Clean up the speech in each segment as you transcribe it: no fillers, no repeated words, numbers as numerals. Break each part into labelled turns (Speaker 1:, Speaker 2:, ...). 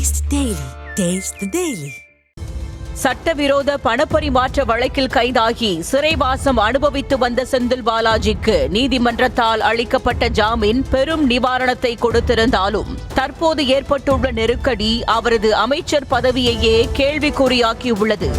Speaker 1: Taste the Daily. Taste the Daily.
Speaker 2: சட்டவிரோத பணப்பரிமாற்ற வழக்கில் கைதாகி சிறைவாசம் அனுபவித்து வந்த செந்தில் பாலாஜிக்கு நீதிமன்றத்தால் அளிக்கப்பட்ட ஜாமீன் பெரும் நிவாரணத்தை கொடுத்திருந்தாலும் தற்போது ஏற்பட்டுள்ள நெருக்கடி அவரது அமைச்சர் பதவியையே கேள்விக்குறியாக்கியுள்ளது.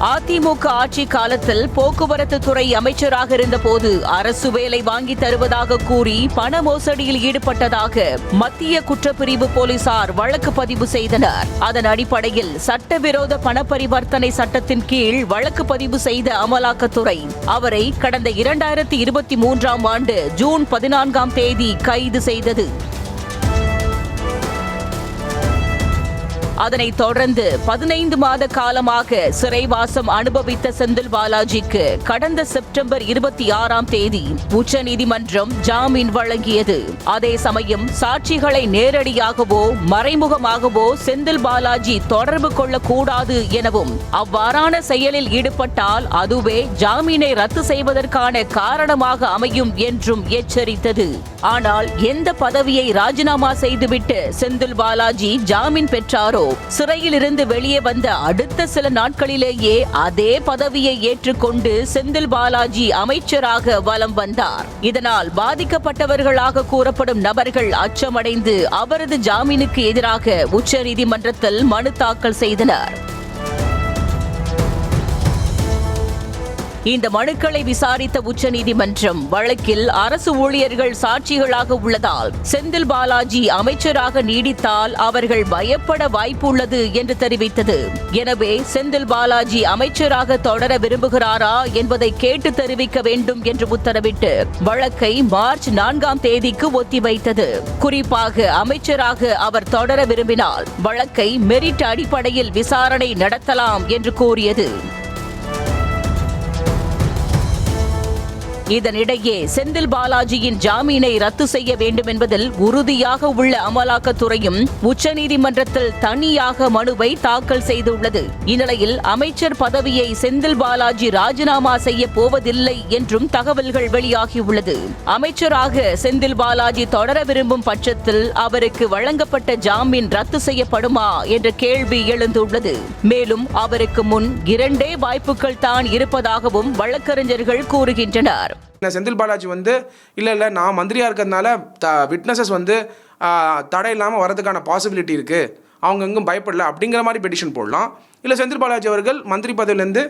Speaker 2: அதிமுக ஆட்சி காலத்தில் போக்குவரத்து துறை அமைச்சராக இருந்தபோது அரசு வேலை வாங்கி தருவதாக கூறி பண மோசடியில் ஈடுபட்டதாக மத்திய குற்றப்பிரிவு போலீசார் வழக்கு பதிவு செய்தனர். அதன் அடிப்படையில் சட்டவிரோத பண பரிவர்த்தனை சட்டத்தின் கீழ் வழக்கு பதிவு செய்த அமலாக்கத்துறை அவரை கடந்த 2023ஆம் ஆண்டு ஜூன் 14ஆம் தேதி கைது செய்தது. அதனைத் தொடர்ந்து 15 மாத காலமாக சிறைவாசம் அனுபவித்த செந்தில் பாலாஜிக்கு கடந்த செப்டம்பர் 26ஆம் தேதி உச்சநீதிமன்றம் ஜாமீன் வழங்கியது. அதே சமயம் சாட்சிகளை நேரடியாகவோ மறைமுகமாகவோ செந்தில் பாலாஜி தொடர்பு கொள்ளக்கூடாது எனவும் அவ்வாறான செயலில் ஈடுபட்டால் அதுவே ஜாமீனை ரத்து செய்வதற்கான காரணமாக அமையும் என்றும் எச்சரித்தது. ஆனால் எந்த பதவியை ராஜினாமா செய்துவிட்டு செந்தில் பாலாஜி ஜாமீன் பெற்றாரோ சிறையில் இருந்து வெளியே வந்த அடுத்த சில நாட்களிலேயே அதே பதவியை ஏற்றுக்கொண்டு செந்தில் பாலாஜி அமைச்சராக வலம் வந்தார். இதனால் பாதிக்கப்பட்டவர்களாக கூறப்படும் நபர்கள் அச்சமடைந்து அவரது ஜாமீனுக்கு எதிராக உச்சநீதிமன்றத்தில் மனு தாக்கல் செய்தனர். இந்த மனுக்களை விசாரித்த உச்சநீதிமன்றம் வழக்கில் அரசு ஊழியர்கள் சாட்சிகளாக உள்ளதால் செந்தில் பாலாஜி அமைச்சராக நீடித்தால் அவர்கள் பயப்பட வாய்ப்புள்ளது என்று தெரிவித்தது. எனவே செந்தில் பாலாஜி அமைச்சராக தொடர விரும்புகிறாரா என்பதை கேட்டு தெரிவிக்க வேண்டும் என்று உத்தரவிட்டு வழக்கை மார்ச் 4ஆம் தேதிக்கு ஒத்திவைத்தது. குறிப்பாக அமைச்சராக அவர் தொடர விரும்பினால் வழக்கை மெரிட் அடிப்படையில் விசாரணை நடத்தலாம் என்று கூறியது. இதனிடையே செந்தில் பாலாஜியின் ஜாமீனை ரத்து செய்ய வேண்டும் என்பதில் உறுதியாக உள்ள அமலாக்கத்துறையும் உச்சநீதிமன்றத்தில் தனியாக மனுவை தாக்கல் செய்துள்ளது. இந்நிலையில் அமைச்சர் பதவியை செந்தில் பாலாஜி ராஜினாமா செய்ய போவதில்லை என்றும் தகவல்கள் வெளியாகியுள்ளது. அமைச்சராக செந்தில் பாலாஜி தொடர விரும்பும் பட்சத்தில் அவருக்கு வழங்கப்பட்ட ஜாமீன் ரத்து செய்யப்படுமா என்ற கேள்வி எழுந்துள்ளது. மேலும் அவருக்கு முன் 2 வாய்ப்புகள் தான் இருப்பதாகவும் வழக்கறிஞர்கள் கூறுகின்றனர்.
Speaker 3: செந்தில் பாலாஜி இல்லை நான் மந்திரியாக இருக்கிறதுனால விட்னஸஸ் தடை இல்லாமல் வரதுக்கான பாசிபிலிட்டி இருக்குது, அவங்க எங்கும் பயப்படல அப்படிங்கிற மாதிரி பெட்டிஷன் போடலாம். இல்லை செந்தில் பாலாஜி அவர்கள் மந்திரி பதவியிலேருந்து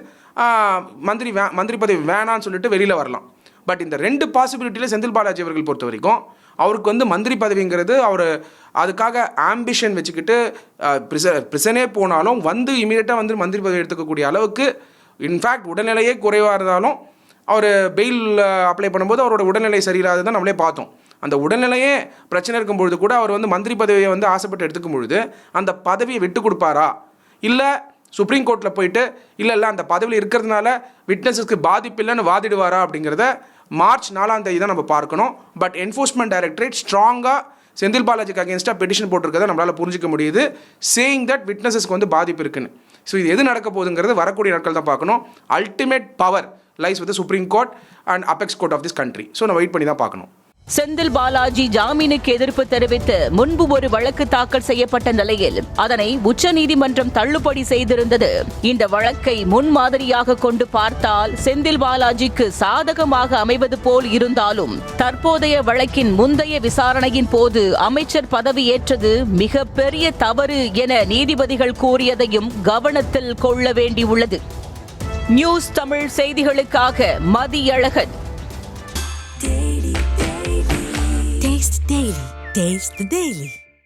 Speaker 3: மந்திரி பதவி வேணான்னு சொல்லிட்டு வெளியில் வரலாம். பட் இந்த 2 பாசிபிலிட்டியில் செந்தில் பாலாஜி அவர்கள் பொறுத்த வரைக்கும் அவருக்கு மந்திரி பதவிங்கிறது அவர் அதுக்காக ஆம்பிஷன் வச்சுக்கிட்டு பிரிசனே போனாலும் இமீடியட்டாக மந்திரி பதவி எடுத்துக்கக்கூடிய அளவுக்கு இன்ஃபேக்ட் உடல்நிலையே குறைவாக இருந்தாலும் அவர் பெயில் அப்ளை பண்ணும்போது அவரோட உடல்நிலை சரியில்லாததான் நம்மளே பார்த்தோம். அந்த உடல்நிலையே பிரச்சனை இருக்கும்பொழுது கூட அவர் மந்திரி பதவியை ஆசைப்பட்டு எடுத்துக்கும் பொழுது அந்த பதவியை விட்டு கொடுப்பாரா, இல்லை சுப்ரீம் கோர்ட்டில் போயிட்டு இல்லை அந்த பதவியில் இருக்கிறதுனால விட்னஸஸ்க்கு பாதிப்பு இல்லைன்னு வாதிடுவாரா அப்படிங்கிறத மார்ச் 4ஆம் தேதி தான் நம்ம பார்க்கணும். பட் என்ஃபோர்ஸ்மெண்ட் டைரக்டரேட் ஸ்ட்ராங்காக செந்தில் பாலாஜிக்கு அகேன்ஸ்டாக பெட்டிஷன் போட்டிருக்கதை நம்மளால் புரிஞ்சிக்க முடியுது, சேயிங் தட் விட்னஸஸ்க்கு பாதிப்பு இருக்குன்னு. ஸோ இது எது நடக்க போகுதுங்கிறது வரக்கூடிய நாட்கள் தான் பார்க்கணும். Ultimate power lies with the Supreme Court and Apex Court of this country. So நான் வெயிட் பண்ணி தான் பார்க்கணும்.
Speaker 2: செந்தில் பாலாஜி ஜாமீனுக்கு எதிர்ப்பு தெரிவித்து முன்பு ஒரு வழக்கு தாக்கல் செய்யப்பட்ட நிலையில் அதனை உச்சநீதிமன்றம் தள்ளுபடி செய்திருந்தது. இந்த வழக்கை முன்மாதிரியாக கொண்டு பார்த்தால் செந்தில் பாலாஜிக்கு சாதகமாக அமைவது போல் இருந்தாலும் தற்போதைய வழக்கின் முந்தைய விசாரணையின் போது அமைச்சர் பதவி ஏற்றது மிகப்பெரிய தவறு என நீதிபதிகள் கூறியதையும் கவனத்தில் கொள்ள வேண்டியுள்ளது. நியூஸ் தமிழ் செய்திகளுக்காக Mathiyazhagan.
Speaker 1: Taste the Daily. Taste the Daily.